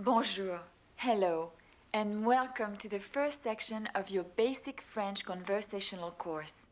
Bonjour, hello, and welcome to the first section of your basic French conversational course.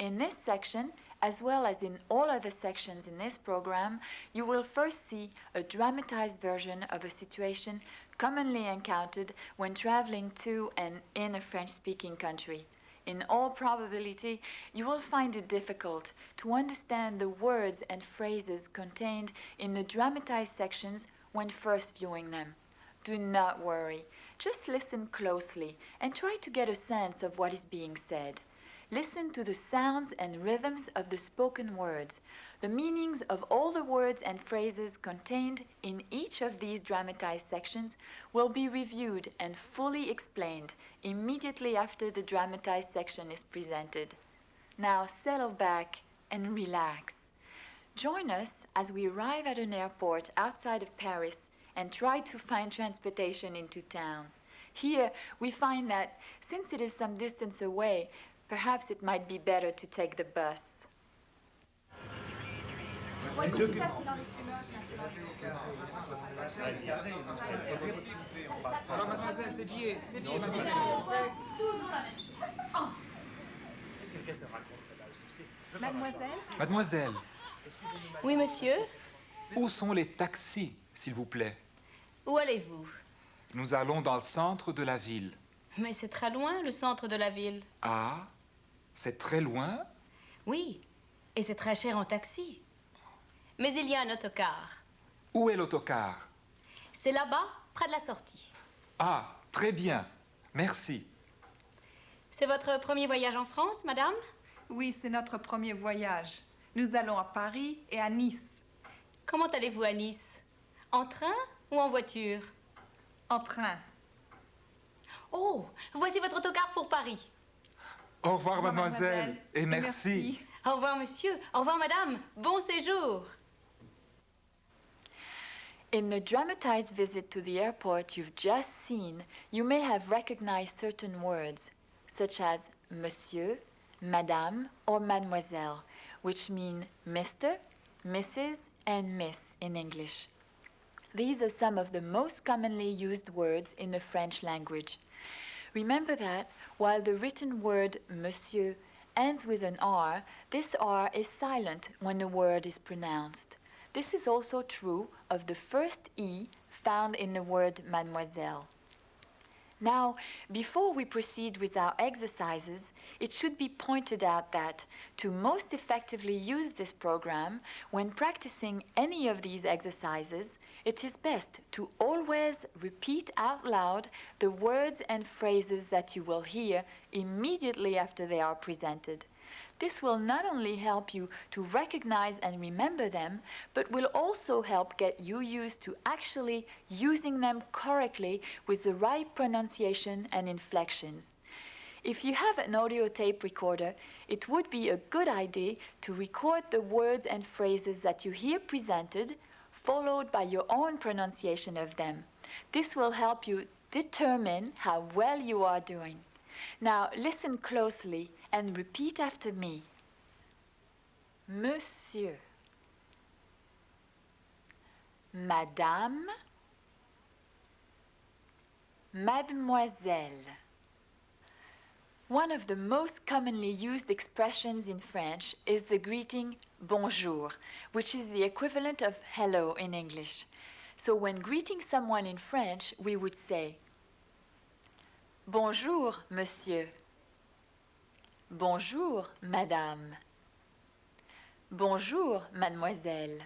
In this section, as well as in all other sections in this program, you will first see a dramatized version of a situation commonly encountered when traveling to and in a French-speaking country. In all probability, you will find it difficult to understand the words and phrases contained in the dramatized sections when first viewing them. Do not worry, just listen closely and try to get a sense of what is being said. Listen to the sounds and rhythms of the spoken words. The meanings of all the words and phrases contained in each of these dramatized sections will be reviewed and fully explained immediately after the dramatized section is presented. Now settle back and relax. Join us as we arrive at an airport outside of Paris and try to find transportation into town. Here, we find that since it is some distance away, perhaps it might be better to take the bus. Alors mademoiselle, c'est lié, mademoiselle. Toujours la même chose. Oh. Qu'est-ce que ça raconte, celle-là? Mademoiselle? Mademoiselle, Oui, monsieur. où sont les taxis, s'il vous plaît? Où allez-vous? Nous allons dans le centre de la ville. Mais c'est très loin, le centre de la ville. Ah, c'est très loin? Oui, et c'est très cher en taxi. Mais il y a un autocar. Où est l'autocar? C'est là-bas, près de la sortie. Ah, très bien. Merci. C'est votre premier voyage en France, madame? Oui, c'est notre premier voyage. Nous allons à Paris et à Nice. Comment allez-vous à Nice? En train ou en voiture? En train. Oh, voici votre autocar pour Paris. Au revoir, mademoiselle, et merci. Au revoir, monsieur. Au revoir, madame. Bon séjour. In the dramatized visit to the airport you've just seen, you may have recognized certain words, such as monsieur, madame, or mademoiselle, which mean Mr., Mrs., and Miss in English. These are some of the most commonly used words in the French language. Remember that while the written word monsieur ends with an R, this R is silent when the word is pronounced. This is also true of the first E found in the word mademoiselle. Now, before we proceed with our exercises, it should be pointed out that to most effectively use this program, when practicing any of these exercises, it is best to always repeat out loud the words and phrases that you will hear immediately after they are presented. This will not only help you to recognize and remember them, but will also help get you used to actually using them correctly with the right pronunciation and inflections. If you have an audio tape recorder, it would be a good idea to record the words and phrases that you hear presented, followed by your own pronunciation of them. This will help you determine how well you are doing. Now listen closely and repeat after me. Monsieur, Madame, Mademoiselle. One of the most commonly used expressions in French is the greeting bonjour, which is the equivalent of hello in English. So when greeting someone in French, we would say bonjour, monsieur. Bonjour, madame. Bonjour, mademoiselle.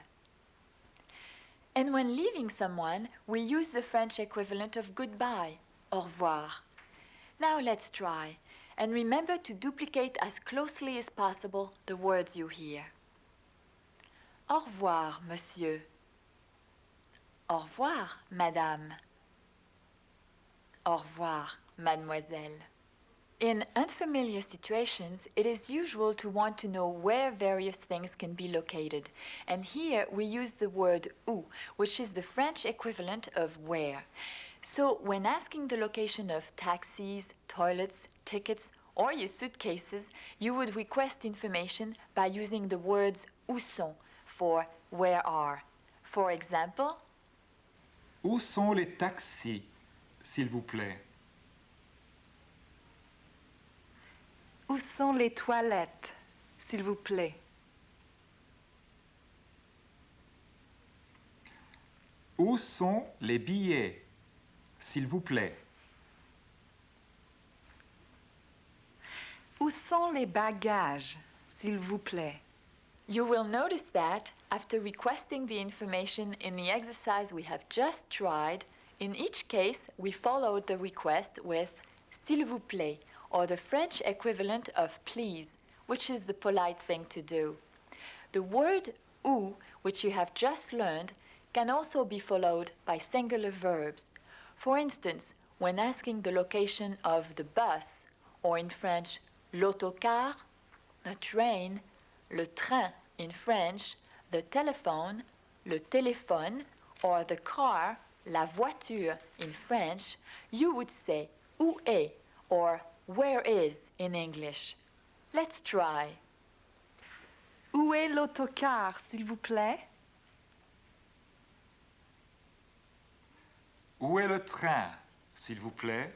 And when leaving someone, we use the French equivalent of goodbye, au revoir. Now let's try, and remember to duplicate as closely as possible the words you hear. Au revoir, monsieur. Au revoir, madame. Au revoir, mademoiselle. In unfamiliar situations, it is usual to want to know where various things can be located. And here we use the word où, which is the French equivalent of where. So when asking the location of taxis, toilets, tickets, or your suitcases, you would request information by using the words où sont for where are. For example, Où sont les taxis, s'il vous plaît? Où sont les toilettes, s'il vous plaît? Où sont les billets, s'il vous plaît? Où sont les bagages, s'il vous plaît? You will notice that after requesting the information in the exercise we have just tried, in each case we followed the request with s'il vous plaît, or the French equivalent of please, which is the polite thing to do. The word où, which you have just learned, can also be followed by singular verbs. For instance, when asking the location of the bus, or in French, l'autocar, a train, le train in French, the telephone, le téléphone, or the car, la voiture in French, you would say où est or where is in English. Let's try. Où est l'autocar, s'il vous plaît? Où est le train, s'il vous plaît?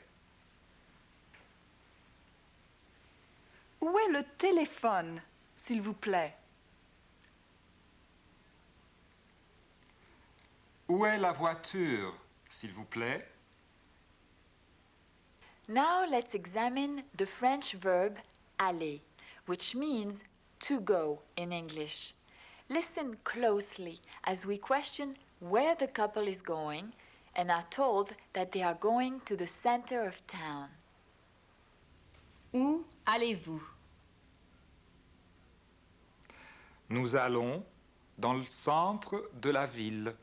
Où est le téléphone, s'il vous plaît? Où est la voiture, s'il vous plaît? Now let's examine the French verb aller, which means to go in English. Listen closely as we question where the couple is going and are told that they are going to the center of town. Où allez-vous? Nous allons dans le centre de la ville.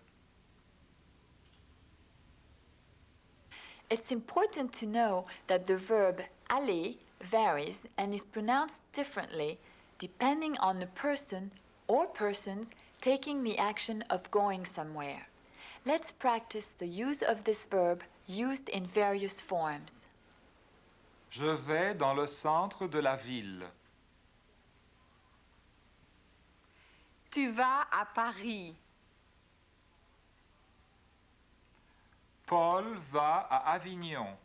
It's important to know that the verb aller varies and is pronounced differently depending on the person or persons taking the action of going somewhere. Let's practice the use of this verb used in various forms. Je vais dans le centre de la ville. Tu vas à Paris. Paul va à Avignon.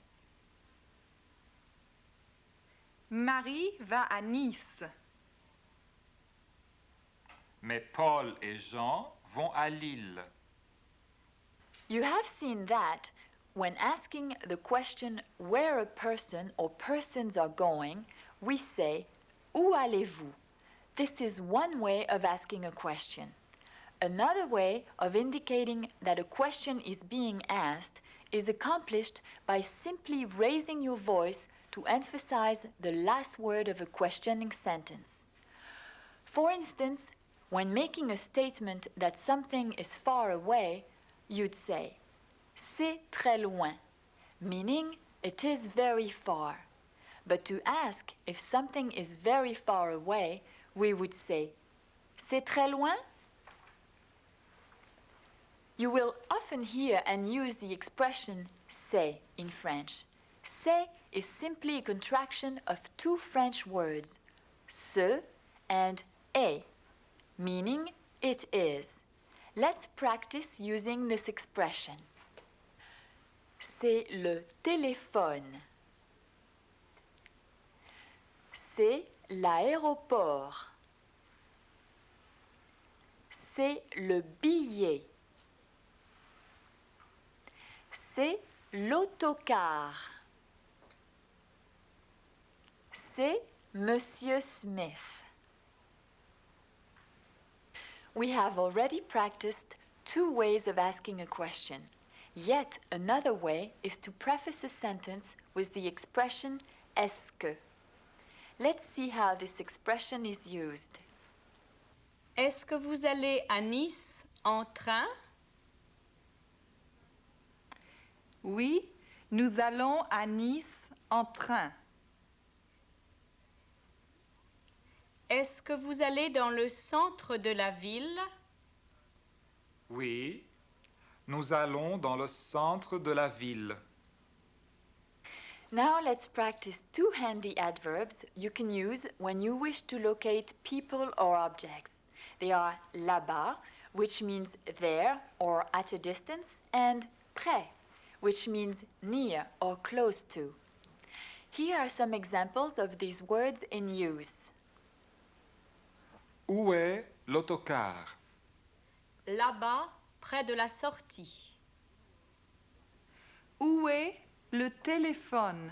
Marie va à Nice. Mais Paul et Jean vont à Lille. You have seen that when asking the question where a person or persons are going, we say où allez-vous? This is one way of asking a question. Another way of indicating that a question is being asked is accomplished by simply raising your voice to emphasize the last word of a questioning sentence. For instance, when making a statement that something is far away, you'd say c'est très loin, meaning it is very far. But to ask if something is very far away, we would say c'est très loin? You will often hear and use the expression c'est in French. C'est is simply a contraction of two French words, ce and est, meaning it is. Let's practice using this expression. C'est le téléphone. C'est l'aéroport. C'est le billet. C'est l'autocar. C'est Monsieur Smith. We have already practiced two ways of asking a question. Yet another way is to preface a sentence with the expression est-ce que. Let's see how this expression is used. Est-ce que vous allez à Nice en train? Oui, nous allons à Nice en train. Est-ce que vous allez dans le centre de la ville? Oui, nous allons dans le centre de la ville. Now let's practice two handy adverbs you can use when you wish to locate people or objects. They are là-bas, which means there or at a distance, and près, which means near or close to. Here are some examples of these words in use. Où est l'autocar? Là-bas, près de la sortie. Où est le téléphone?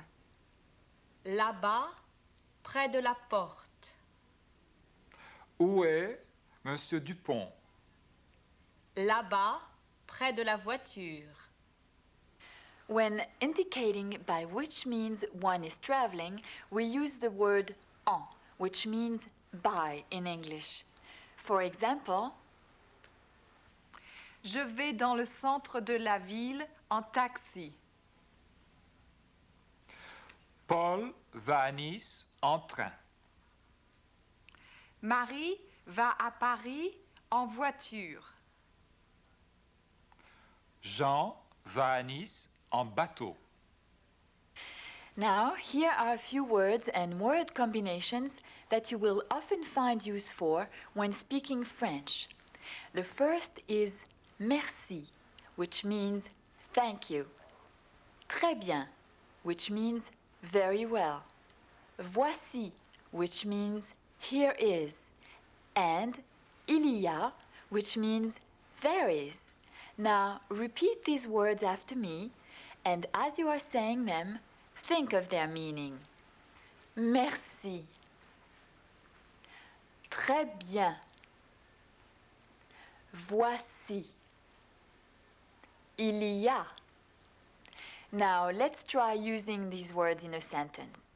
Là-bas, près de la porte. Où est Monsieur Dupont? Là-bas, près de la voiture. When indicating by which means one is traveling, we use the word en, which means by in English. For example, Je vais dans le centre de la ville en taxi. Paul va à Nice en train. Marie va à Paris en voiture. Jean va à Nice en bateau. now here are a few words and word combinations that you will often find use for when speaking French. The first is merci, which means thank you. Très bien, which means very well. Voici, which means here is. And il y a, which means there is. Now repeat these words after me, and as you are saying them, think of their meaning. Merci. Très bien. Voici. Il y a. Now let's try using these words in a sentence.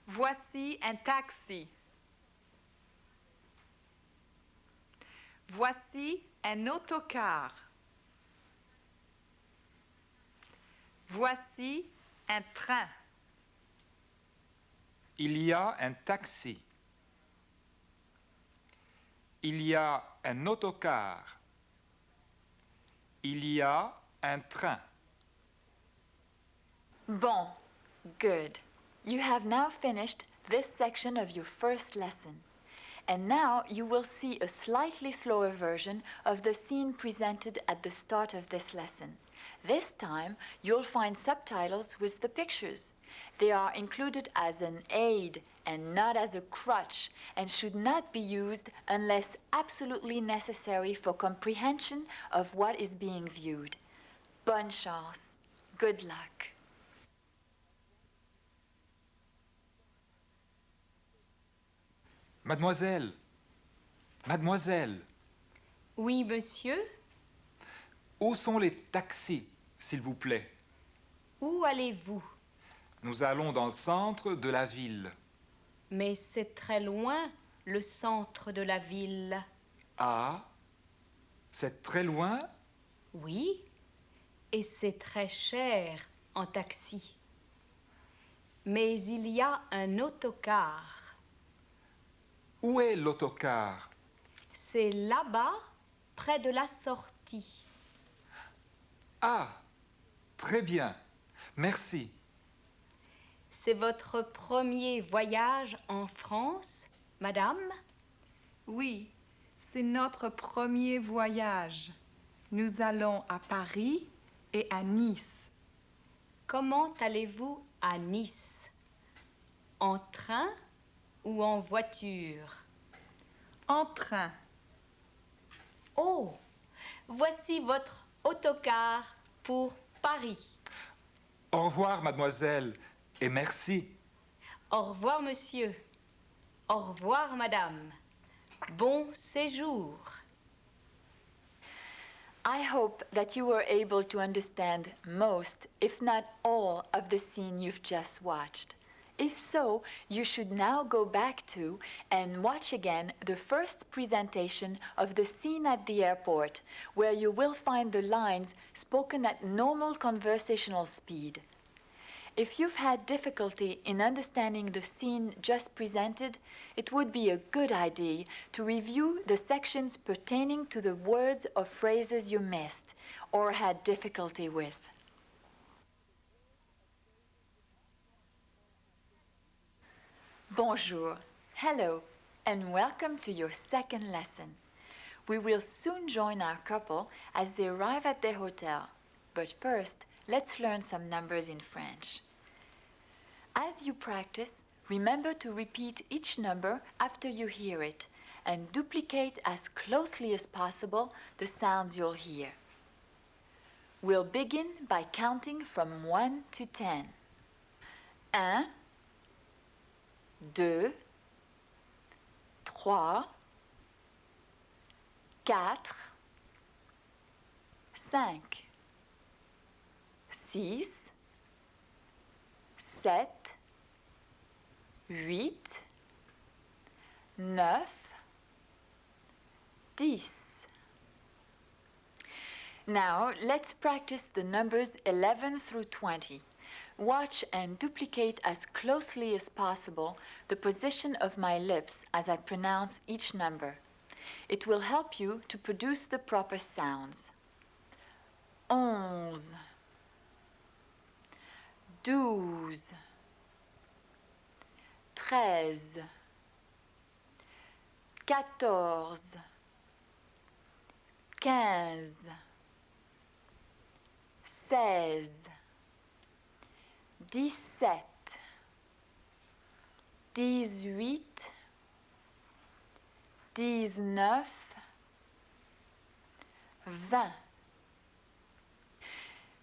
Voici un taxi. Voici un autocar. Voici un train. Il y a un taxi. Il y a un autocar. Il y a un train. Bon, good. You have now finished this section of your first lesson. And now you will see a slightly slower version of the scene presented at the start of this lesson. This time, you'll find subtitles with the pictures. They are included as an aid and not as a crutch, and should not be used unless absolutely necessary for comprehension of what is being viewed. Bonne chance. Good luck. Mademoiselle, mademoiselle, Oui, monsieur. où sont les taxis, s'il vous plaît? Où allez-vous? Nous allons dans le centre de la ville. Mais c'est très loin, le centre de la ville. Ah, c'est très loin? Oui, et c'est très cher en taxi. Mais il y a un autocar. Où est l'autocar? C'est là-bas, près de la sortie. Ah, très bien, merci. C'est votre premier voyage en France, madame? Oui, c'est notre premier voyage. Nous allons à Paris et à Nice. Comment allez-vous à Nice? En train ou en voiture? En train. Oh, voici votre autocar pour Paris. Au revoir, mademoiselle, et merci. Au revoir, monsieur. Au revoir, madame. Bon séjour. I hope that you were able to understand most, if not all, of the scene you've just watched. If so, you should now go back to and watch again the first presentation of the scene at the airport, where you will find the lines spoken at normal conversational speed. If you've had difficulty in understanding the scene just presented, it would be a good idea to review the sections pertaining to the words or phrases you missed or had difficulty with. Bonjour, hello, and welcome to your second lesson. We will soon join our couple as they arrive at their hotel. But first, let's learn some numbers in French. As you practice, remember to repeat each number after you hear it and duplicate as closely as possible the sounds you'll hear. We'll begin by counting from 1 to 10. 1, 2, 3, 4, 5, 6, 7, 8, 9, 10. Now, let's practice the numbers 11 through 20. Watch and duplicate as closely as possible the position of my lips as I pronounce each number. It will help you to produce the proper sounds. 11, 12, 13, 14, 15, 16, 17, 18, 19, 20.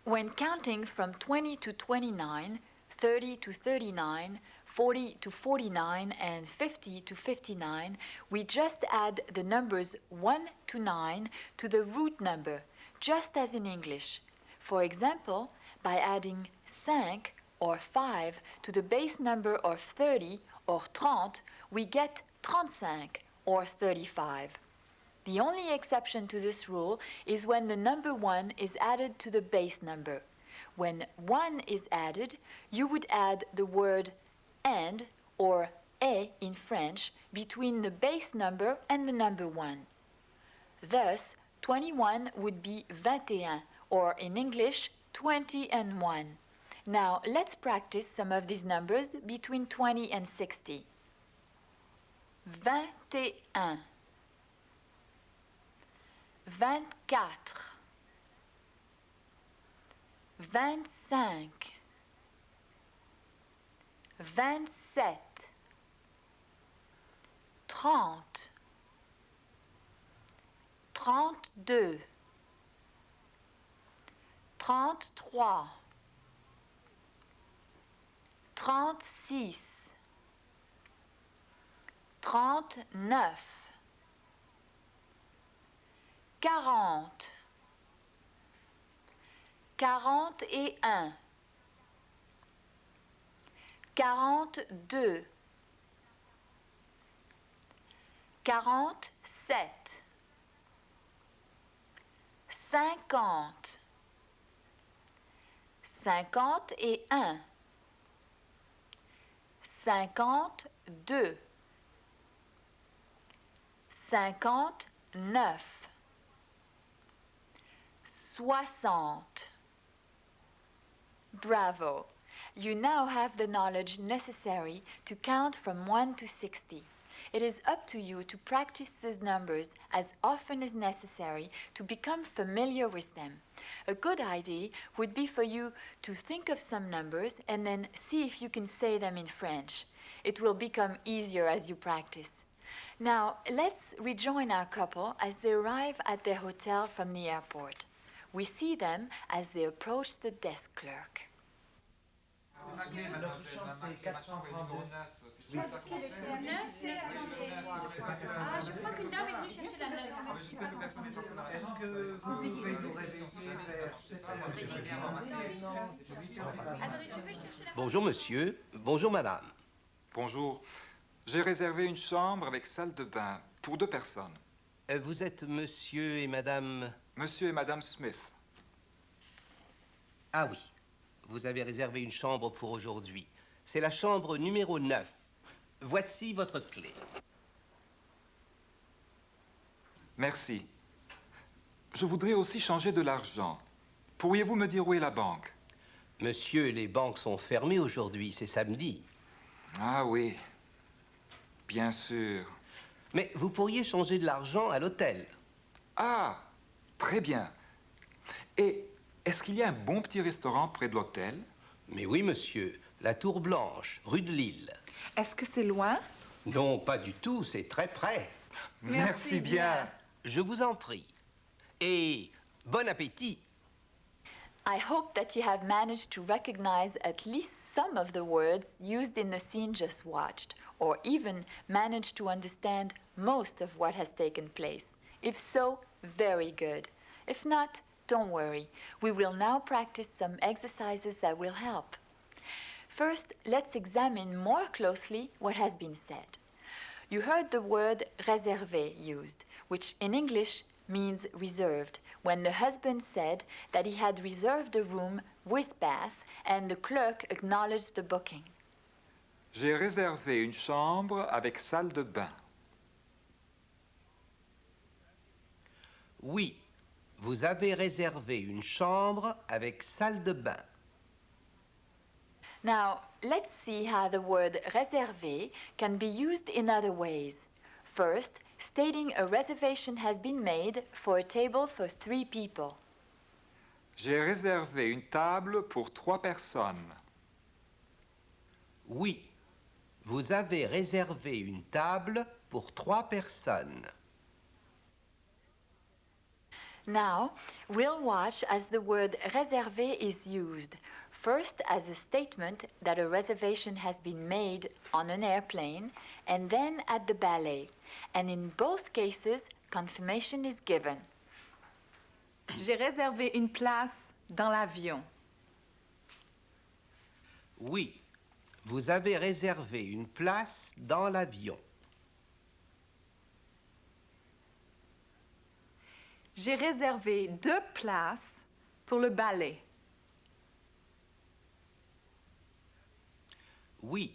When counting from 20 to 29, 30 to 39, 40 to 49, and 50 to 59, we just add the numbers 1 to 9 to the root number, just as in English. For example, by adding 5 or 5 to the base number of 30 or 30, we get 35 or 35. The only exception to this rule is when the number 1 is added to the base number. When 1 is added, you would add the word and or et in French between the base number and the number 1. Thus, 21 would be 21, or in English, 20 and 1. Now, let's practice some of these numbers between 20 and 60. 21, 24, 25, 27, 30, 32, 33, 36, 39, 40, 41, 42, 47, 50, 51, 52, 59, 60. Bravo! You now have the knowledge necessary to count from 1 to 60. It is up to you to practice these numbers as often as necessary to become familiar with them. A good idea would be for you to think of some numbers and then see if you can say them in French. It will become easier as you practice. Now, let's rejoin our couple as they arrive at their hotel from the airport. We see them as they approach the desk clerk. Notre chambre, c'est 432. Ah, je crois qu'une dame est venue chercher la note. Est-ce que vous pouvez nous réveiller vers 7h30? Attendez, je vais chercher la... Bonjour monsieur, bonjour madame. Bonjour. J'ai réservé une chambre avec salle de bain pour 2 personnes. Vous êtes monsieur et madame... Monsieur et madame Smith. Ah oui, vous avez réservé une chambre pour aujourd'hui. C'est la chambre numéro 9. Voici votre clé. Merci. Je voudrais aussi changer de l'argent. Pourriez-vous me dire où est la banque? Monsieur, les banques sont fermées aujourd'hui, c'est samedi. Ah oui, bien sûr. Mais vous pourriez changer de l'argent à l'hôtel. Ah, très bien. Et Est-ce qu'il y a un bon petit restaurant près de l'hôtel? Mais oui, monsieur, la Tour Blanche, rue de Lille. Est-ce que c'est loin? Non, pas du tout, c'est très près. Merci bien. Je vous en prie. Et bon appétit. I hope that you have managed to recognize at least some of the words used in the scene just watched, or even managed to understand most of what has taken place. If so, very good. If not, don't worry. We will now practice some exercises that will help. First, let's examine more closely what has been said. You heard the word réservé used, which in English means reserved, when the husband said that he had reserved a room with bath and the clerk acknowledged the booking. J'ai réservé une chambre avec salle de bain. Oui, vous avez réservé une chambre avec salle de bain. Now, let's see how the word réservé can be used in other ways. First, stating a reservation has been made for a table for 3 people. J'ai réservé une table pour 3 personnes. Oui, vous avez réservé une table pour 3 personnes. Now, we'll watch as the word réservé is used. First, as a statement that a reservation has been made on an airplane, and then at the ballet. And in both cases, confirmation is given. J'ai réservé une place dans l'avion. Oui, vous avez réservé une place dans l'avion. J'ai réservé 2 places pour le ballet. Oui,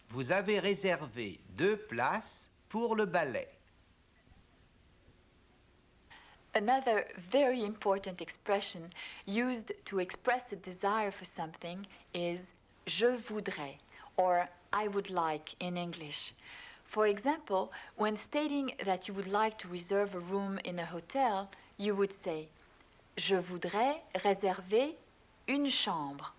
vous avez réservé 2 places pour le ballet. Another very important expression used to express a desire for something is je voudrais, or I would like in English. For example, when stating that you would like to reserve a room in a hotel, you would say je voudrais réserver une chambre.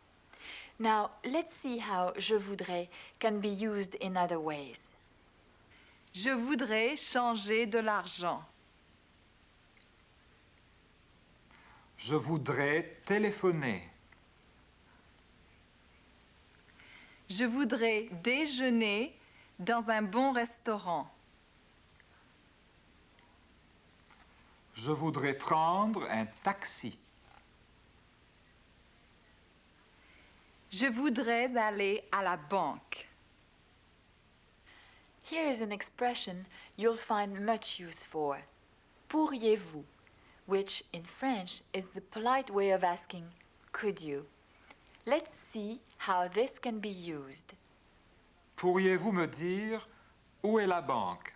Now, let's see how je voudrais can be used in other ways. Je voudrais changer de l'argent. Je voudrais téléphoner. Je voudrais déjeuner dans un bon restaurant. Je voudrais prendre un taxi. Je voudrais aller à la banque. Here is an expression you'll find much use for. Pourriez-vous, which in French is the polite way of asking, could you? Let's see how this can be used. Pourriez-vous me dire où est la banque?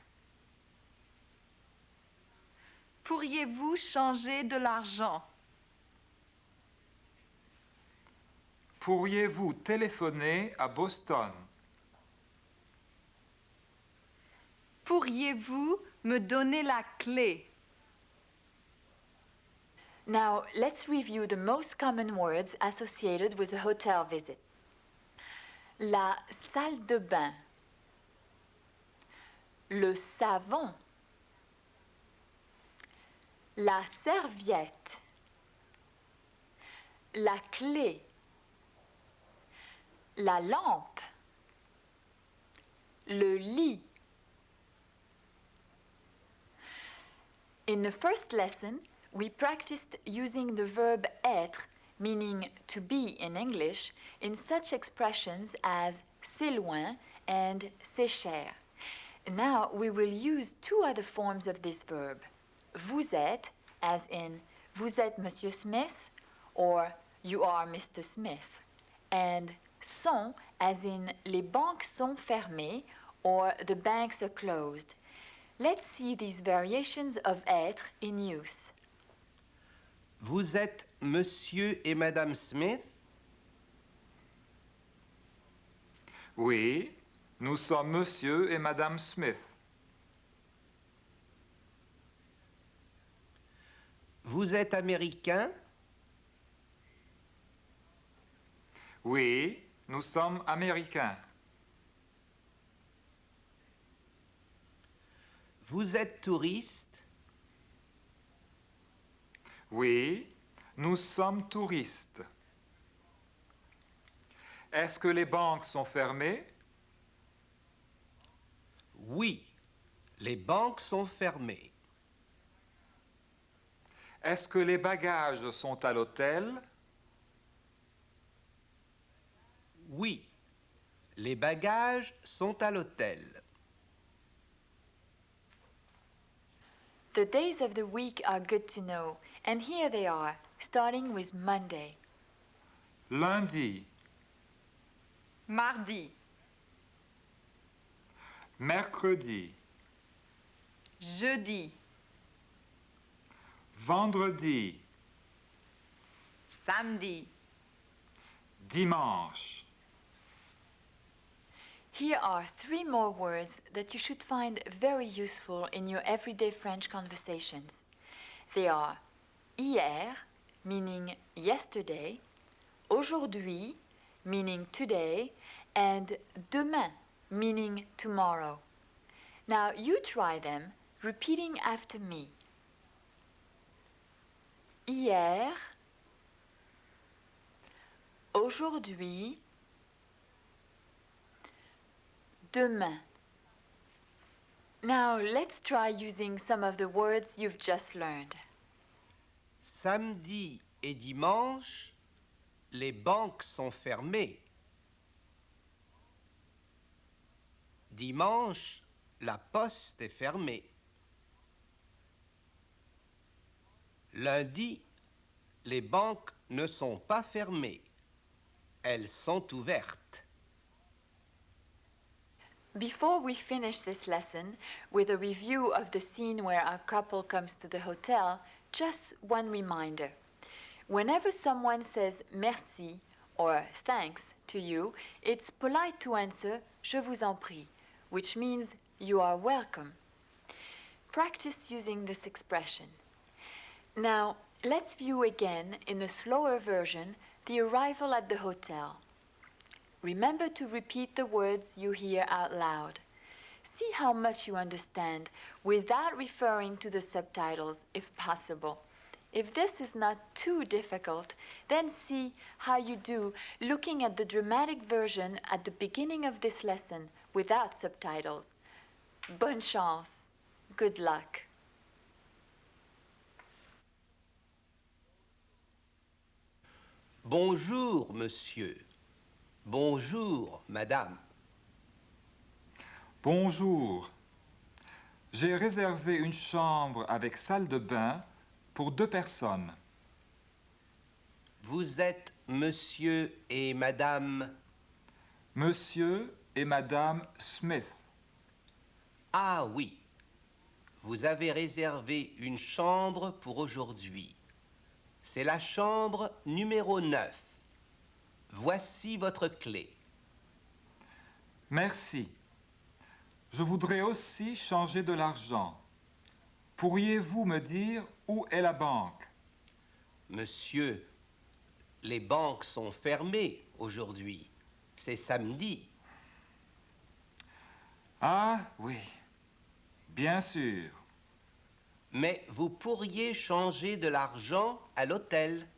Pourriez-vous changer de l'argent? Pourriez-vous téléphoner à Boston? Pourriez-vous me donner la clé? Now, let's review the most common words associated with a hotel visit. La salle de bain, le savon, la serviette, la clé, la lampe, le lit. In the first lesson, we practiced using the verb être, meaning to be in English, in such expressions as c'est loin and c'est cher. Now we will use 2 other forms of this verb. Vous êtes, as in vous êtes Monsieur Smith, or you are Mr. Smith. And sont, as in les banques sont fermées, or the banks are closed. Let's see these variations of être in use. Vous êtes Monsieur et Madame Smith? Oui, nous sommes Monsieur et Madame Smith. Vous êtes Américain? Oui, nous sommes américains. Vous êtes touriste? Oui, nous sommes touristes. Est-ce que les banques sont fermées? Oui, les banques sont fermées. Est-ce que les bagages sont à l'hôtel? Oui, les bagages sont à l'hôtel. The days of the week are good to know, and here they are, starting with Monday. Lundi, Mardi, mercredi, jeudi, vendredi, samedi. dimanche. Here are 3 more words that you should find very useful in your everyday French conversations. They are hier, meaning yesterday, aujourd'hui, meaning today, and demain, meaning tomorrow. Now you try them, repeating after me. Hier, aujourd'hui, demain. Now let's try using some of the words you've just learned. Samedi et dimanche, les banques sont fermées. Dimanche, la poste est fermée. Lundi, les banques ne sont pas fermées. Elles sont ouvertes. Before we finish this lesson with a review of the scene where our couple comes to the hotel, just one reminder. Whenever someone says merci or thanks to you, it's polite to answer je vous en prie, which means you are welcome. Practice using this expression. Now, let's view again in a slower version the arrival at the hotel. Remember to repeat the words you hear out loud. See how much you understand without referring to the subtitles if possible. If this is not too difficult, then see how you do looking at the dramatic version at the beginning of this lesson without subtitles. Bonne chance. Good luck. Bonjour, monsieur. Bonjour, madame. Bonjour. J'ai réservé une chambre avec salle de bain pour 2 personnes. Vous êtes monsieur et madame... Monsieur et Madame Smith. Ah oui, vous avez réservé une chambre pour aujourd'hui. C'est la chambre numéro 9. Voici votre clé. Merci. Je voudrais aussi changer de l'argent. Pourriez-vous me dire où est la banque? Monsieur, les banques sont fermées aujourd'hui. C'est samedi. Ah oui, bien sûr. Mais vous pourriez changer de l'argent à l'hôtel.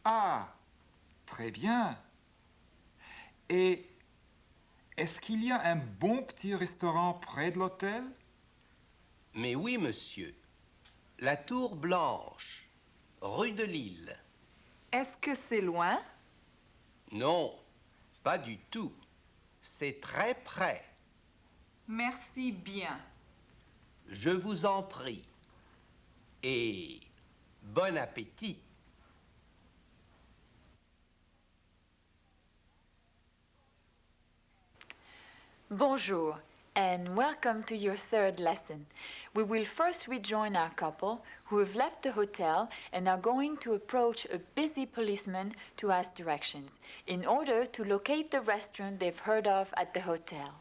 Ah, très bien. Et est-ce qu'il y a un bon petit restaurant près de l'hôtel? Mais oui, monsieur. La Tour Blanche, rue de Lille. Est-ce que c'est loin? Non, pas du tout. C'est très près. Merci bien. Je vous en prie. Et bon appétit. Bonjour and welcome to your 3rd lesson. We will first rejoin our couple who have left the hotel and are going to approach a busy policeman to ask directions in order to locate the restaurant they've heard of at the hotel.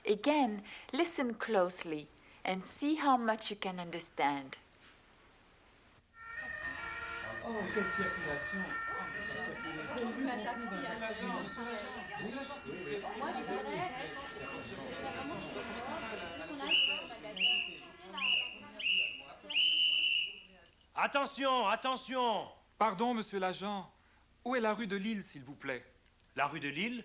Again, listen closely and see how much you can understand. Oh, quelle circulation! Attention, attention! Pardon, monsieur l'agent. Où est la rue de Lille, s'il vous plaît? La rue de Lille?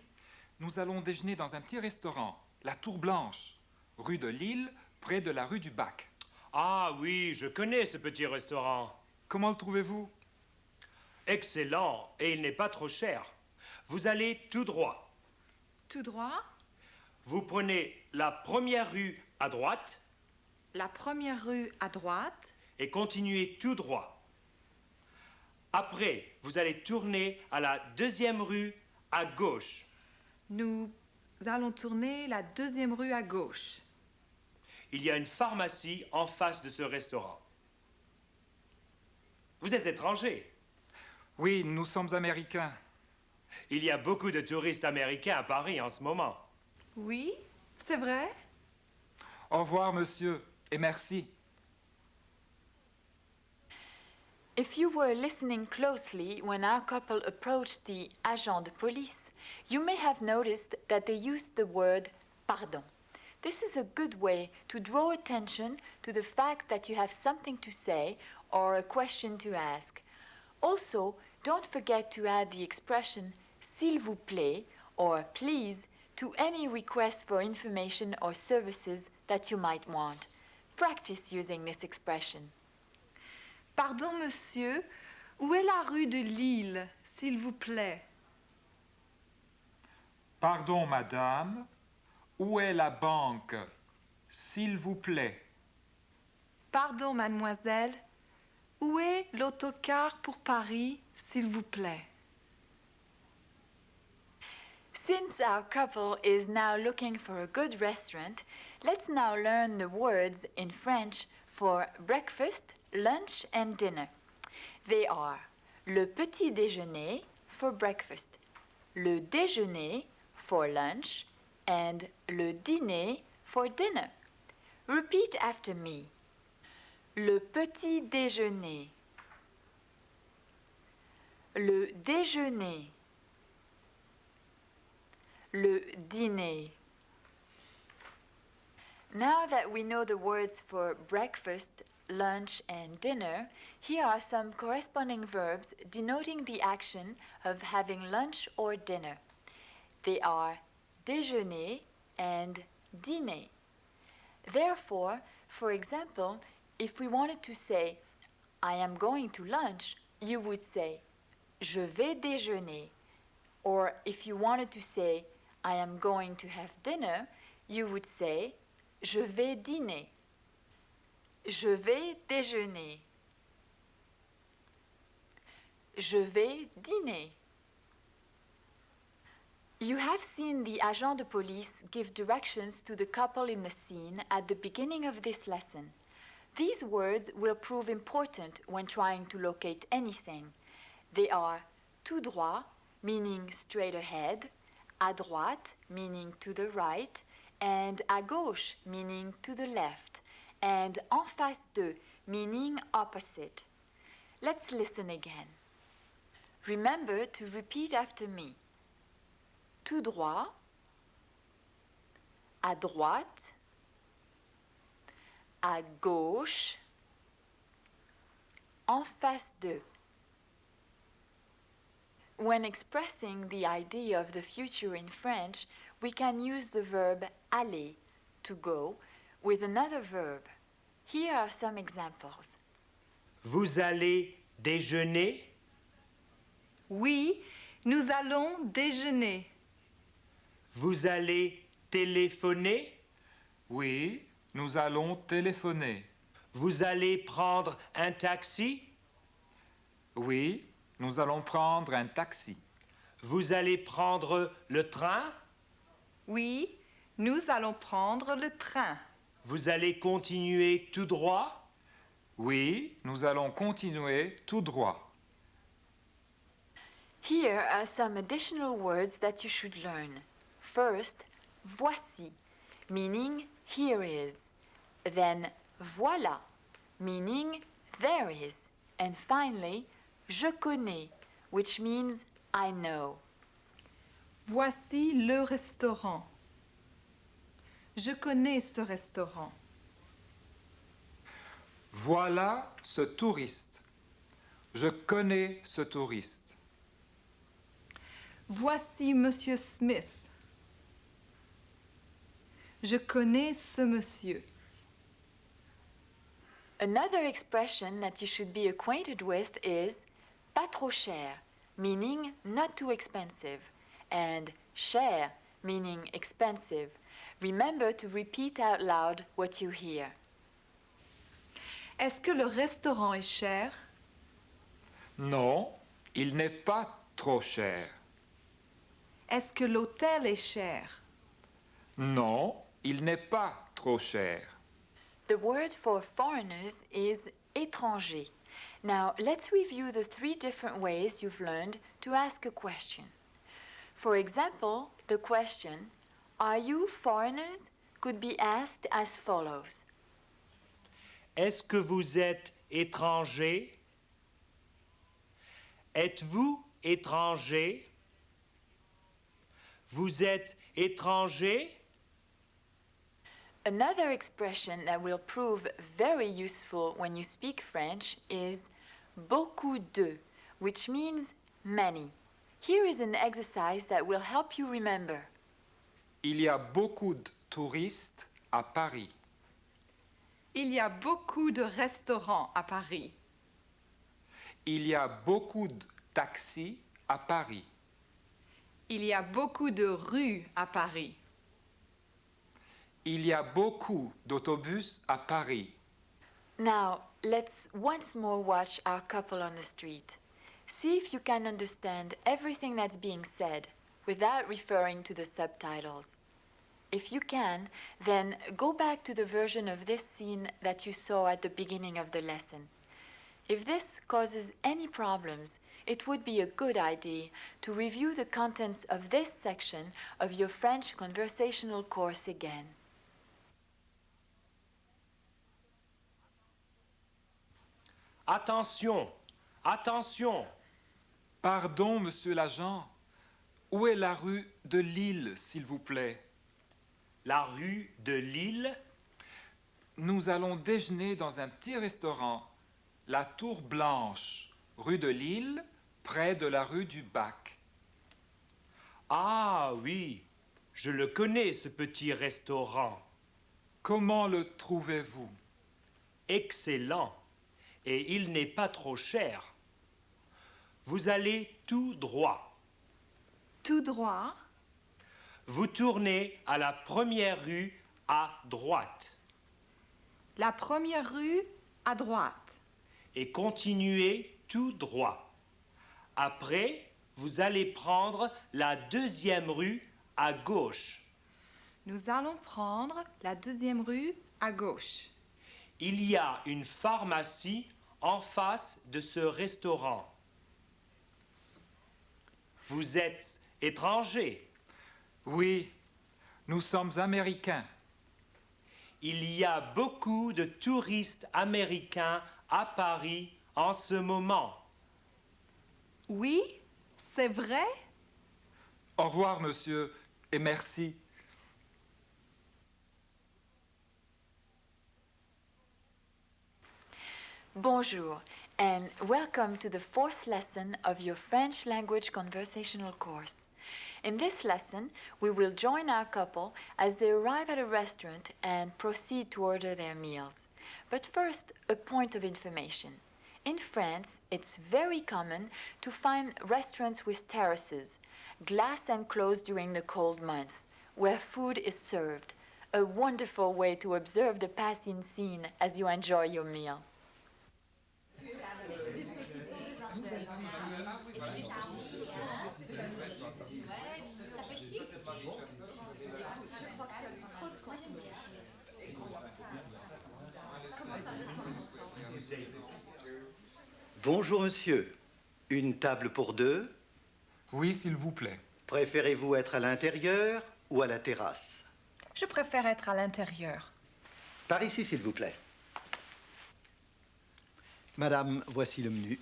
Nous allons déjeuner dans un petit restaurant, la Tour Blanche, rue de Lille, près de la rue du Bac. Ah oui, je connais ce petit restaurant. Comment le trouvez-vous? Excellent, et il n'est pas trop cher. Vous allez tout droit. Tout droit, Vous prenez la première rue à droite la première rue à droite, et continuez tout droit. Après, vous allez tourner à la deuxième rue à gauche. nous allons tourner la deuxième rue à gauche. Il y a une pharmacie en face de ce restaurant. Vous êtes étranger. Oui, nous sommes américains. Il y a beaucoup de touristes américains à Paris en ce moment. Oui, c'est vrai? Au revoir, monsieur, et merci. If you were listening closely when our couple approached the agent de police, you may have noticed that they used the word pardon. This is a good way to draw attention to the fact that you have something to say or a question to ask. Also, don't forget to add the expression s'il vous plaît or please to any request for information or services that you might want. Practice using this expression. Pardon, monsieur, où est la rue de Lille, s'il vous plaît? Pardon, madame. Où est la banque, s'il vous plaît? Pardon, mademoiselle, où est l'autocar pour Paris, s'il vous plaît? Since our couple is now looking for a good restaurant, let's now learn the words in French for breakfast, lunch, and dinner. They are le petit déjeuner for breakfast, le déjeuner for lunch, and le dîner for dinner. Repeat after me. Le petit déjeuner. Le déjeuner. Le dîner. Now that we know the words for breakfast, lunch, and dinner, here are some corresponding verbs denoting the action of having lunch or dinner. They are déjeuner and dîner. Therefore, for example, if we wanted to say, I am going to lunch, you would say, je vais déjeuner. Or if you wanted to say, I am going to have dinner, you would say, je vais dîner. Je vais déjeuner. Je vais dîner. You have seen the agent de police give directions to the couple in the scene at the beginning of this lesson. These words will prove important when trying to locate anything. They are tout droit, meaning straight ahead, à droite, meaning to the right, and à gauche, meaning to the left, and en face de, meaning opposite. Let's listen again. Remember to repeat after me. Tout droit, à droite, à gauche, en face de. When expressing the idea of the future in French, we can use the verb aller, to go, with another verb. Here are some examples. Vous allez déjeuner? Oui, nous allons déjeuner. Vous allez téléphoner? Oui, nous allons téléphoner. Vous allez prendre un taxi? Oui, nous allons prendre un taxi. Vous allez prendre le train? Oui, nous allons prendre le train. Vous allez continuer tout droit? Oui, nous allons continuer tout droit. Here are some additional words that you should learn. First, voici, meaning here is. Then, voilà, meaning there is. And finally, je connais, which means I know. Voici le restaurant. Je connais ce restaurant. Voilà ce touriste. Je connais ce touriste. Voici Monsieur Smith. Je connais ce monsieur. Another expression that you should be acquainted with is pas trop cher, meaning not too expensive, and cher, meaning expensive. Remember to repeat out loud what you hear. Est-ce que le restaurant est cher? Non, il n'est pas trop cher. Est-ce que l'hôtel est cher? Non, il n'est pas trop cher. The word for foreigners is étranger. Now, let's review the 3 different ways you've learned to ask a question. For example, the question, "Are you foreigners?" could be asked as follows. Est-ce que vous êtes étranger? Êtes-vous étranger? Vous êtes étranger? Another expression that will prove very useful when you speak French is beaucoup de, which means many. Here is an exercise that will help you remember. Il y a beaucoup de touristes à Paris. Il y a beaucoup de restaurants à Paris. Il y a beaucoup de taxis à Paris. Il y a beaucoup de rues à Paris. Il y a beaucoup d'autobus à Paris. Now, let's once more watch our couple on the street. See if you can understand everything that's being said without referring to the subtitles. If you can, then go back to the version of this scene that you saw at the beginning of the lesson. If this causes any problems, it would be a good idea to review the contents of this section of your French conversational course again. Attention, attention. Pardon, monsieur l'agent. Où est la rue de Lille, s'il vous plaît? La rue de Lille? Nous allons déjeuner dans un petit restaurant, la Tour Blanche, rue de Lille, près de la rue du Bac. Ah oui, je le connais, ce petit restaurant. Comment le trouvez-vous? Excellent. Et il n'est pas trop cher. Vous allez tout droit. Tout droit. Vous tournez à la première rue à droite La première rue à droite. et continuez tout droit. Après, vous allez prendre la deuxième rue à gauche. Nous allons prendre la deuxième rue à gauche. Il y a une pharmacie en face de ce restaurant. Vous êtes étranger. Oui, nous sommes américains. Il y a beaucoup de touristes américains à Paris en ce moment. Oui, c'est vrai? Au revoir, monsieur, et merci. Bonjour, and welcome to the 4th lesson of your French language conversational course. In this lesson, we will join our couple as they arrive at a restaurant and proceed to order their meals. But first, a point of information. In France, it's very common to find restaurants with terraces, glass enclosed during the cold months, where food is served. A wonderful way to observe the passing scene as you enjoy your meal. Bonjour monsieur, une table pour 2? Oui, s'il vous plaît. Préférez-vous être à l'intérieur ou à la terrasse? Je préfère être à l'intérieur. Par ici, s'il vous plaît. Madame, voici le menu.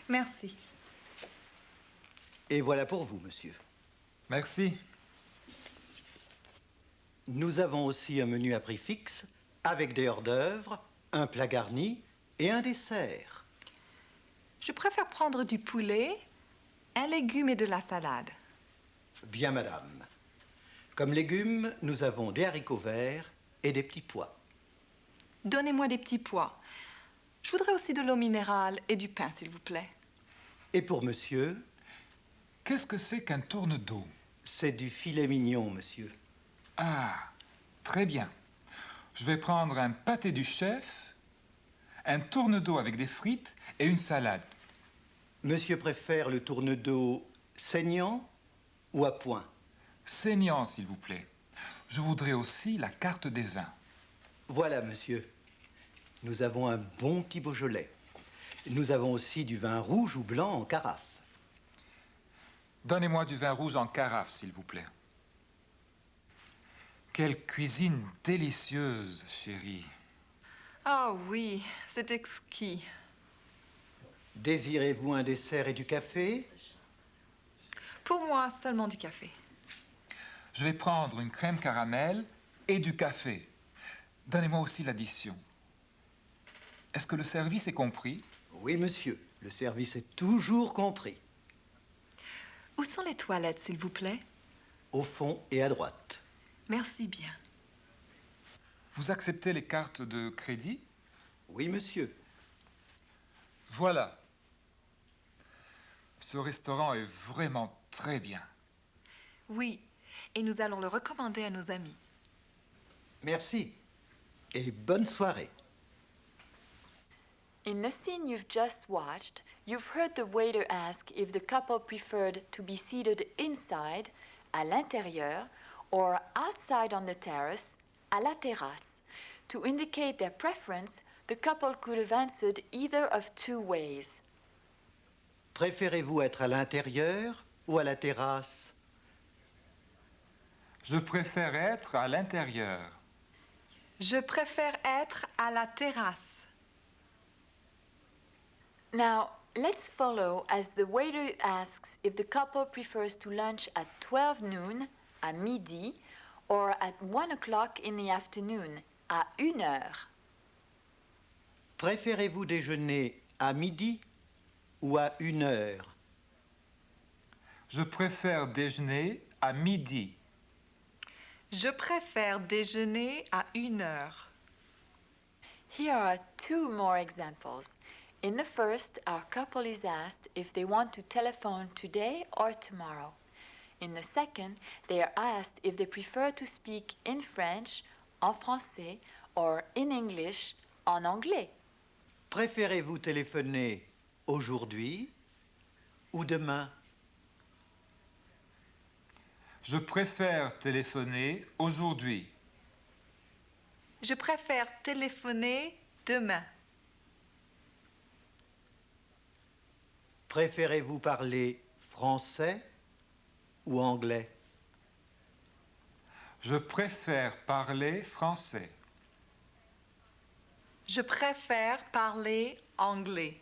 Merci. Et voilà pour vous, monsieur. Merci. Nous avons aussi un menu à prix fixe, avec des hors-d'œuvre, un plat garni et un dessert. Je préfère prendre du poulet, un légume et de la salade. Bien, madame. Comme légumes, nous avons des haricots verts et des petits pois. Donnez-moi des petits pois. Je voudrais aussi de l'eau minérale et du pain, s'il vous plaît. Et pour monsieur, Qu'est-ce que c'est qu'un tourne-dos? c'est du filet mignon, monsieur. Ah, très bien. Je vais prendre un pâté du chef, un tourne-dos avec des frites et une salade. Monsieur préfère le tourne-dos saignant ou à point? Saignant, s'il vous plaît. Je voudrais aussi la carte des vins. Voilà, monsieur. Nous avons un bon petit Beaujolais. Nous avons aussi du vin rouge ou blanc en carafe. Donnez-moi du vin rouge en carafe, s'il vous plaît. Quelle cuisine délicieuse, chérie. Ah oui, c'est exquis. Désirez-vous un dessert et du café? Pour moi, seulement du café. Je vais prendre une crème caramel et du café. Donnez-moi aussi l'addition. Est-ce que le service est compris? Oui, monsieur. Le service est toujours compris. Où sont les toilettes, s'il vous plaît? Au fond et à droite. Merci bien. Vous acceptez les cartes de crédit? Oui, monsieur. Voilà. Ce restaurant est vraiment très bien. Oui, et nous allons le recommander à nos amis. Merci. Et bonne soirée. In the scene you've just watched, you've heard the waiter ask if the couple preferred to be seated inside, à l'intérieur, or outside on the terrace, à la terrasse. To indicate their preference, the couple could have answered either of two ways. Préférez-vous être à l'intérieur ou à la terrasse? Je préfère être à l'intérieur. Je préfère être à la terrasse. Now, let's follow as the waiter asks if the couple prefers to lunch at 12 noon, à midi, or at 1 o'clock in the afternoon, à 1 heure. Préférez-vous déjeuner à midi ou à 1 heure? Je préfère déjeuner à midi. Je préfère déjeuner à 1 heure. Here are two more examples. In the first, our couple is asked if they want to telephone today or tomorrow. In the second, they are asked if they prefer to speak in French, en français, or in English, en anglais. Préférez-vous téléphoner aujourd'hui ou demain? Je préfère téléphoner aujourd'hui. Je préfère téléphoner demain. Préférez-vous parler français ou anglais? Je préfère parler français. Je préfère parler anglais.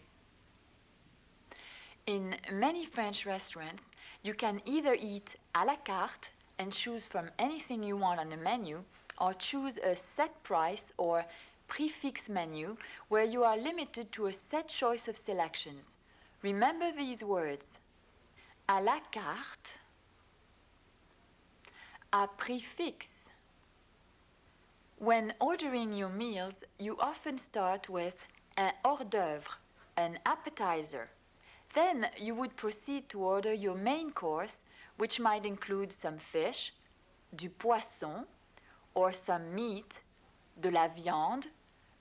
In many French restaurants, you can either eat à la carte and choose from anything you want on the menu, or choose a set price or prix fixe menu where you are limited to a set choice of selections. Remember these words: à la carte, à prix fixe. When ordering your meals, you often start with un hors d'œuvre, an appetizer. Then you would proceed to order your main course, which might include some fish, du poisson, or some meat, de la viande,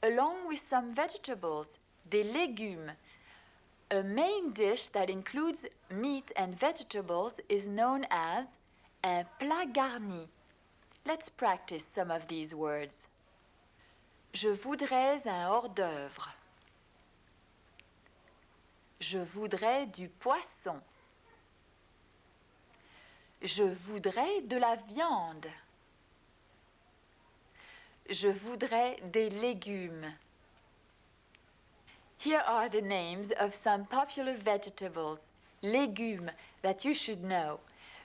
along with some vegetables, des légumes. A main dish that includes meat and vegetables is known as un plat garni. Let's practice some of these words. Je voudrais un hors d'œuvre. Je voudrais du poisson. Je voudrais de la viande. Je voudrais des légumes. Here are the names of some popular vegetables: légumes that you should know.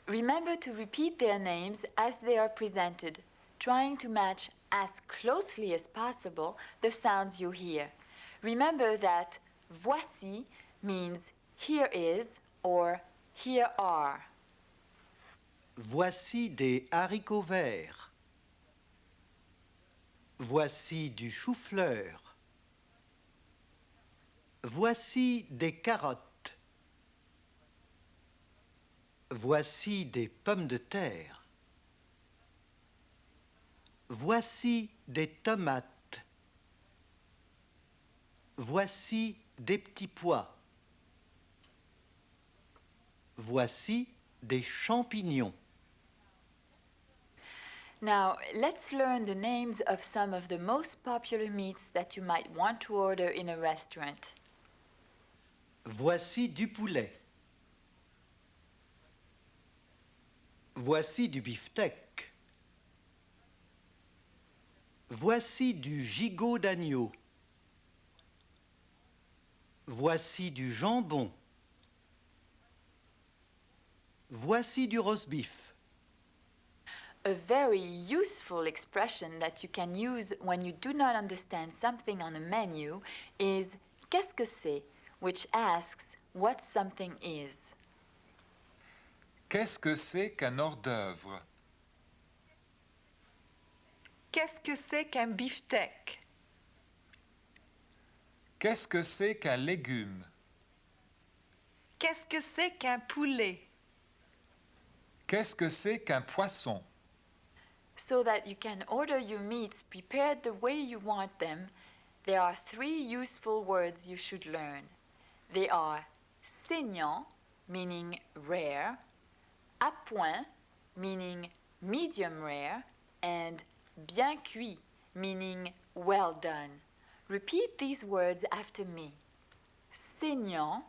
Remember to repeat their names as they are presented, trying to match as closely as possible the sounds you hear. Remember that voici means here is or here are. Voici des haricots verts. Voici du chou-fleur. Voici des carottes. Voici des pommes de terre. Voici des tomates. Voici des petits pois. Voici des champignons. Now, let's learn the names of some of the most popular meats that you might want to order in a restaurant. Voici du poulet. Voici du beefsteak. Voici du gigot d'agneau. Voici du jambon. Voici du roast beef. A very useful expression that you can use when you do not understand something on a menu is qu'est-ce que c'est, which asks what something is. Qu'est-ce que c'est qu'un hors-d'œuvre? Qu'est-ce que c'est qu'un beefsteak? Qu'est-ce que c'est qu'un légume? Qu'est-ce que c'est qu'un poulet? Qu'est-ce que c'est qu'un poisson? So that you can order your meats prepared the way you want them, there are 3 useful words you should learn. They are saignant, meaning rare, à point, meaning medium rare, and bien cuit, meaning well done. Repeat these words after me. Saignant,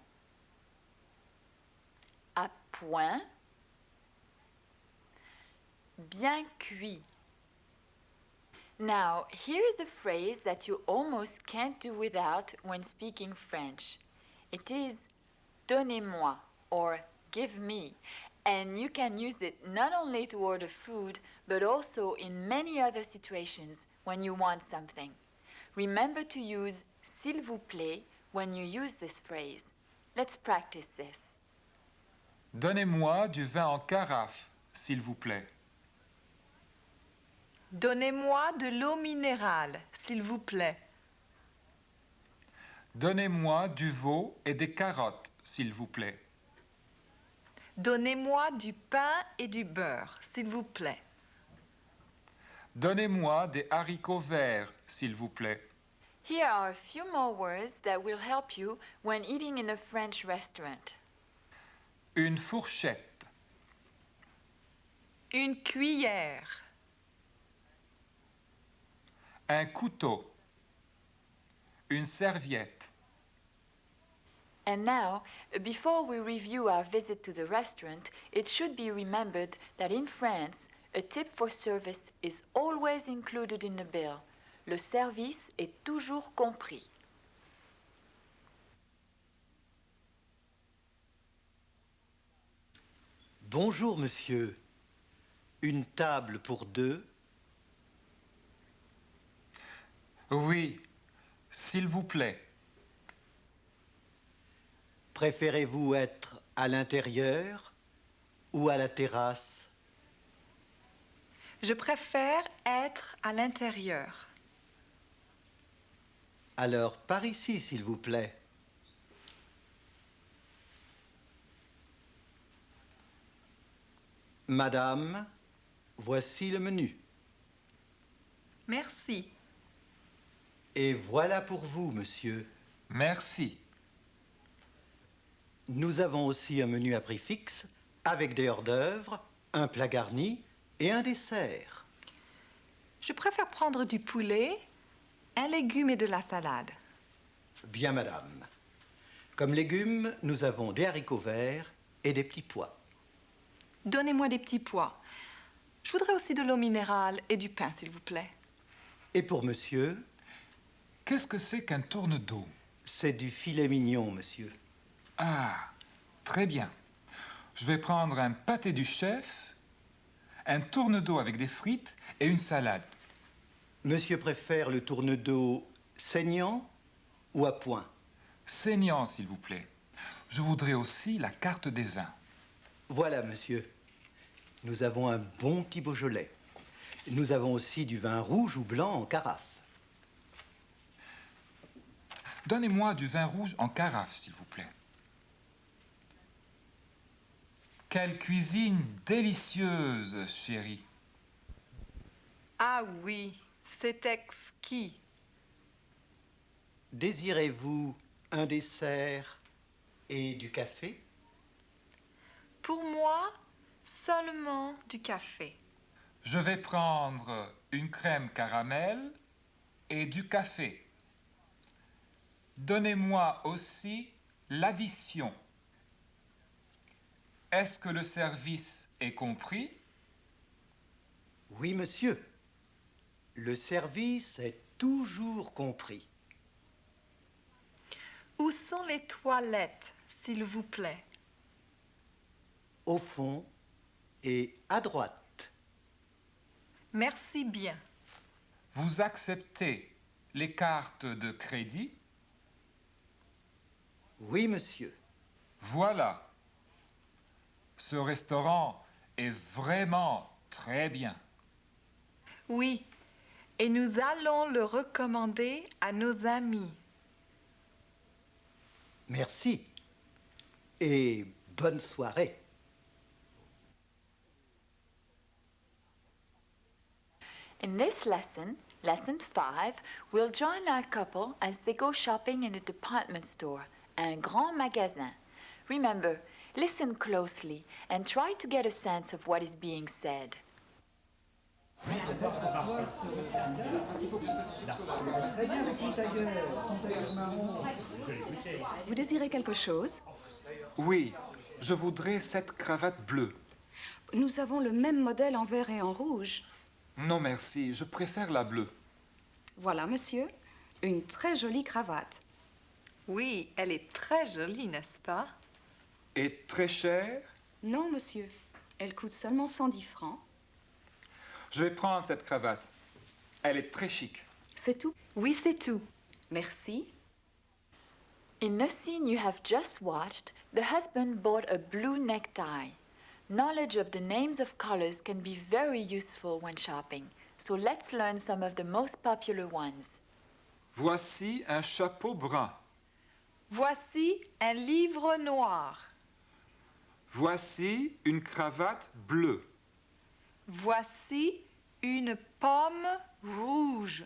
à point, bien cuit. Now, here is a phrase that you almost can't do without when speaking French. It is donnez-moi or give me, and you can use it not only to order food, but also in many other situations when you want something. Remember to use s'il vous plaît when you use this phrase. Let's practice this. Donnez-moi du vin en carafe, s'il vous plaît. Donnez-moi de l'eau minérale, s'il vous plaît. Donnez-moi du veau et des carottes, s'il vous plaît. Donnez-moi du pain et du beurre, s'il vous plaît. Donnez-moi des haricots verts, s'il vous plaît. Here are a few more words that will help you when eating in a French restaurant. Une fourchette, Une cuillère. un couteau, une serviette. And now, before we review our visit to the restaurant, it should be remembered that in France, a tip for service is always included in the bill. Le service est toujours compris. Bonjour, monsieur. Une table pour 2. Oui, s'il vous plaît. Préférez-vous être à l'intérieur ou à la terrasse? Je préfère être à l'intérieur. Alors, par ici, s'il vous plaît. Madame, voici le menu. Merci. Et voilà pour vous, monsieur. Merci. Nous avons aussi un menu à prix fixe, avec des hors-d'œuvre, un plat garni et un dessert. Je préfère prendre du poulet, un légume et de la salade. Bien, madame. Comme légumes, nous avons des haricots verts et des petits pois. Donnez-moi des petits pois. Je voudrais aussi de l'eau minérale et du pain, s'il vous plaît. Et pour monsieur, Qu'est-ce que c'est qu'un tourne-dos? c'est du filet mignon, monsieur. Ah, très Très bien. Je vais prendre un pâté du chef, un tourne-dos avec des frites et une salade. Monsieur préfère le tourne-dos saignant ou à point? Saignant, s'il vous plaît. Je voudrais aussi la carte des vins. Voilà, monsieur. Nous avons un bon petit Beaujolais. Nous avons aussi du vin rouge ou blanc en carafe. Donnez-moi du vin rouge en carafe, s'il vous plaît. Quelle cuisine délicieuse, chérie. Ah oui, c'est exquis. Désirez-vous un dessert et du café? Pour moi, seulement du café. Je vais prendre une crème caramel et du café. Donnez-moi aussi l'addition. Est-ce que le service est compris? Oui, monsieur. Le service est toujours compris. Où sont les toilettes, s'il vous plaît? Au fond et à droite. Merci bien. Vous acceptez les cartes de crédit? Oui, monsieur. Voilà. Ce restaurant est vraiment très bien. Oui, et nous allons le recommander à nos amis. Merci. Et bonne soirée. In this lesson, lesson 5, we'll join our couple as they go shopping in a department store, un grand magasin. Remember, listen closely and try to get a sense of what is being said. Vous désirez quelque chose? Oui, je voudrais cette cravate bleue. Nous avons le même modèle en vert et en rouge. Non, merci, je préfère la bleue. Voilà, monsieur, une très jolie cravate. Oui, elle est très jolie, n'est-ce pas? Et très chère? Non, monsieur, elle coûte seulement 110 francs. Je vais prendre cette cravate. Elle est très chic. C'est tout? Oui, c'est tout. Merci. In the scene you have just watched, the husband bought a blue necktie. Knowledge of the names of colors can be very useful when shopping, so let's learn some of the most popular ones. Voici un chapeau brun. Voici un livre noir. Voici une cravate bleue. Voici une pomme rouge.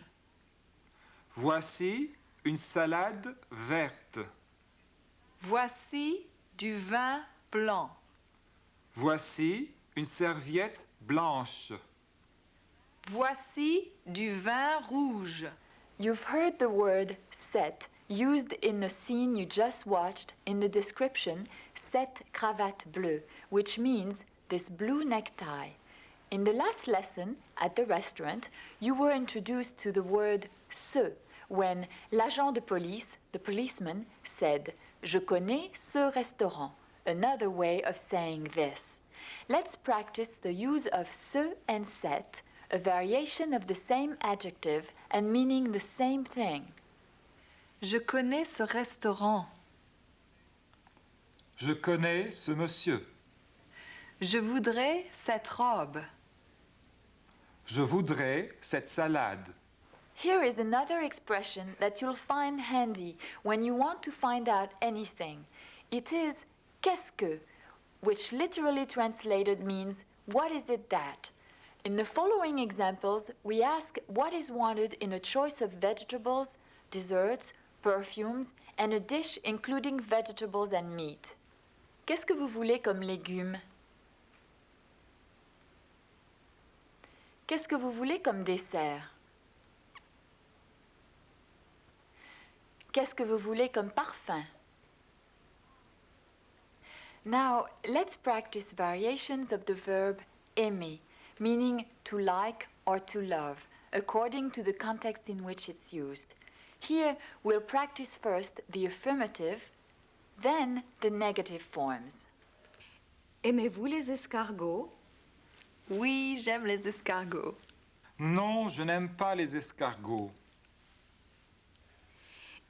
Voici une salade verte. Voici du vin blanc. Voici une serviette blanche. Voici du vin rouge. You've heard the word set used in the scene you just watched in the description, cette cravate bleue, which means this blue necktie. In the last lesson, at the restaurant, you were introduced to the word ce when l'agent de police, the policeman, said, Je connais ce restaurant, another way of saying this. Let's practice the use of ce and set, a variation of the same adjective and meaning the same thing. Je connais ce restaurant. Je connais ce monsieur. Je voudrais cette robe. Je voudrais cette salade. Here is another expression that you'll find handy when you want to find out anything. It is qu'est-ce que, which literally translated means what is it that. In the following examples, we ask what is wanted in a choice of vegetables, desserts, perfumes, and a dish including vegetables and meat. Qu'est-ce que vous voulez comme légumes? Qu'est-ce que vous voulez comme dessert? Qu'est-ce que vous voulez comme parfum? Now, let's practice variations of the verb aimer, meaning to like or to love, according to the context in which it's used. Here, we'll practice first the affirmative, Then the negative forms. Aimez-vous les escargots? Oui, j'aime les escargots. Non, je n'aime pas les escargots.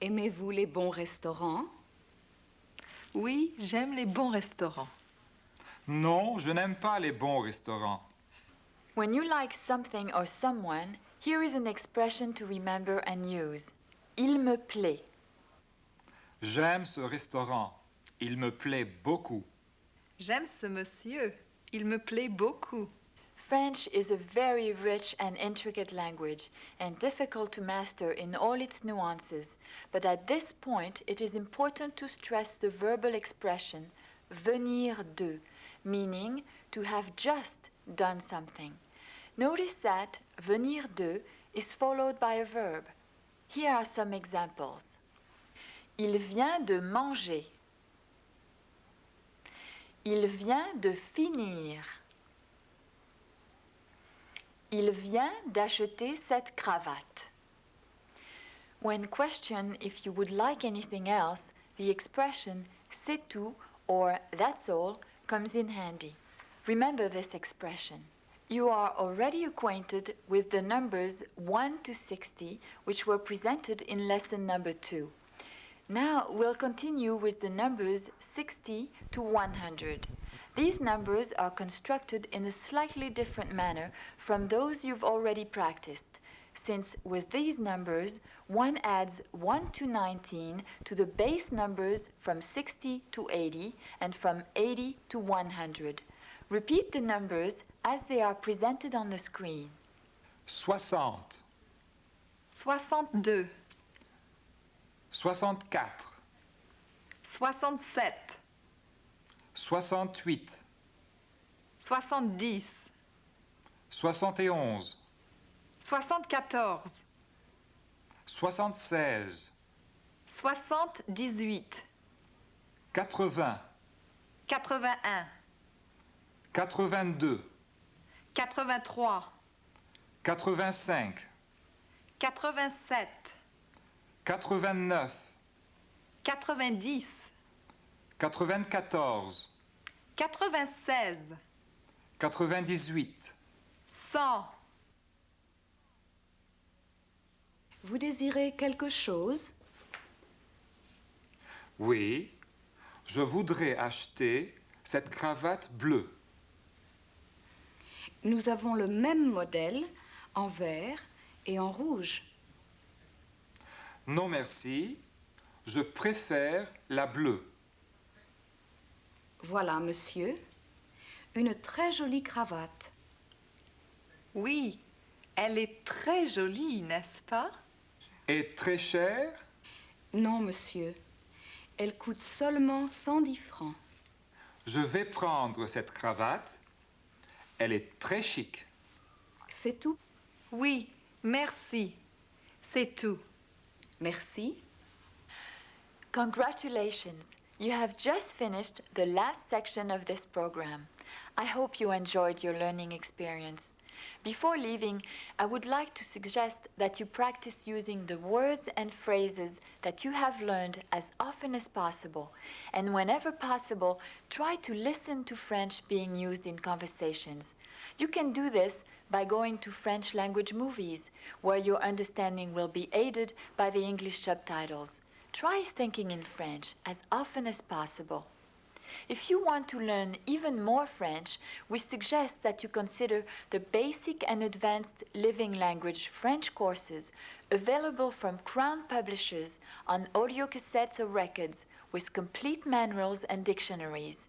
Aimez-vous les bons restaurants? Oui, j'aime les bons restaurants. Non, je n'aime pas les bons restaurants. When you like something or someone, here is an expression to remember and use. Il me plaît. J'aime ce restaurant. Il me plaît beaucoup. J'aime ce monsieur. Il me plaît beaucoup. French is a very rich and intricate language and difficult to master in all its nuances, but at this point it is important to stress the verbal expression venir de, meaning to have just done something. Notice that venir de is followed by a verb. Here are some examples. Il vient de manger. Il vient de finir. Il vient d'acheter cette cravate. When questioned if you would like anything else, the expression c'est tout or that's all comes in handy. Remember this expression. You are already acquainted with the numbers 1 to 60, which were presented in lesson number 2. Now we'll continue with the numbers 60 to 100. These numbers are constructed in a slightly different manner from those you've already practiced, since with these numbers, one adds 1 to 19 to the base numbers from 60 to 80 and from 80 to 100. Repeat the numbers as they are presented on the screen. 60, 62, 64, 67, 68, 70, 71, 74, 76, 78, 80, 81, 82, 83, 85, 87, 89, 90, 94, 96, 98. 100. Vous désirez quelque chose? Oui, je voudrais acheter cette cravate bleue. Nous avons le même modèle en vert et en rouge. Non merci, je préfère la bleue. Voilà, monsieur, une très jolie cravate. Oui, elle est très jolie, n'est-ce pas? Et très chère? Non, monsieur, elle coûte seulement 110 francs. Je vais prendre cette cravate. Elle est très chic. C'est tout. Oui, merci. C'est tout. Merci. Congratulations! You have just finished the last section of this program. I hope you enjoyed your learning experience. Before leaving, I would like to suggest that you practice using the words and phrases that you have learned as often as possible, and whenever possible, try to listen to French being used in conversations. You can do this by going to French language movies, where your understanding will be aided by the English subtitles. Try thinking in French as often as possible. If you want to learn even more French, we suggest that you consider the basic and advanced living language French courses available from Crown Publishers on audio cassettes or records with complete manuals and dictionaries.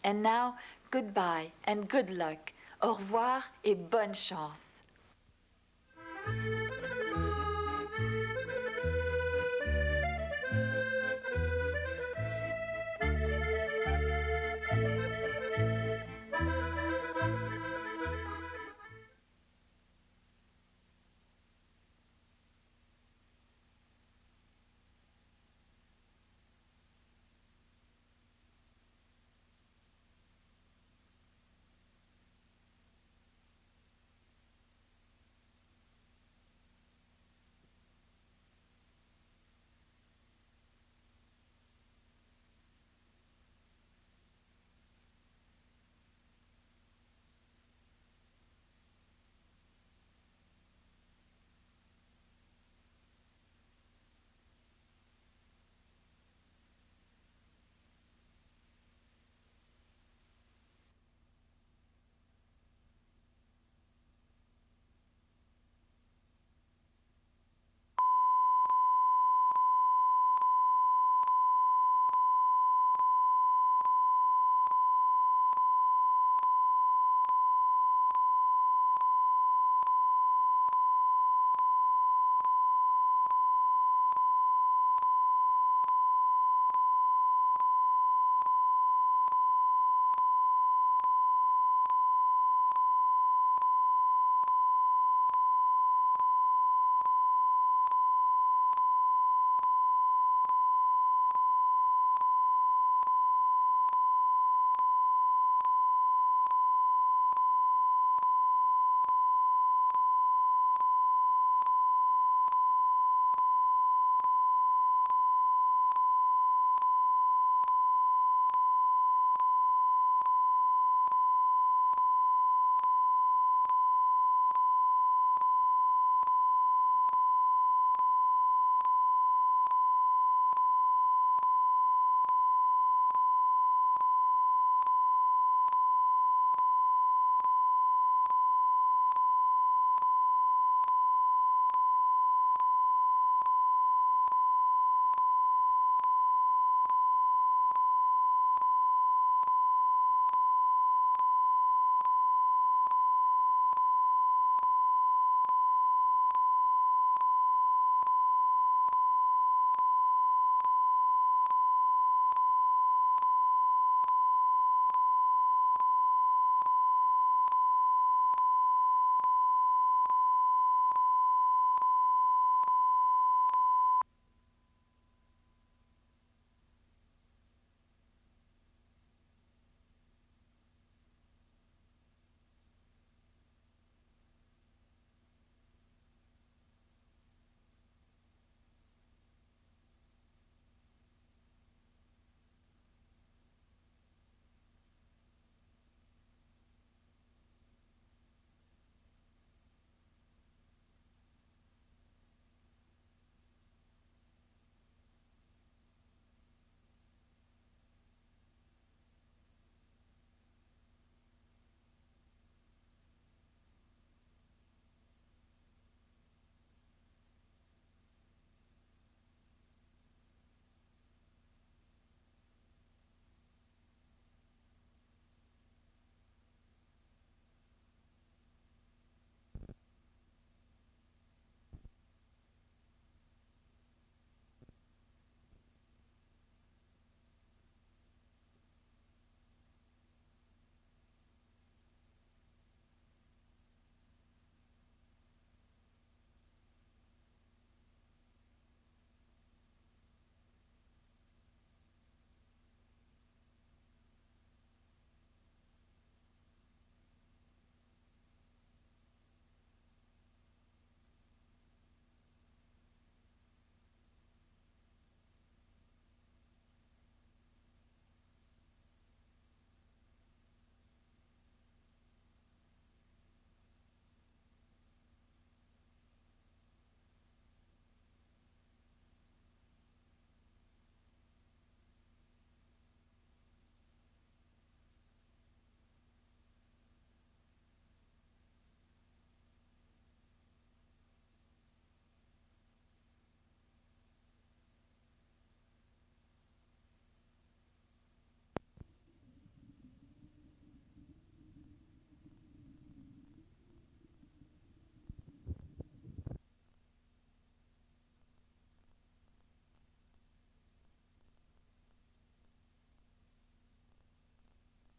And now, goodbye and good luck. Au revoir et bonne chance.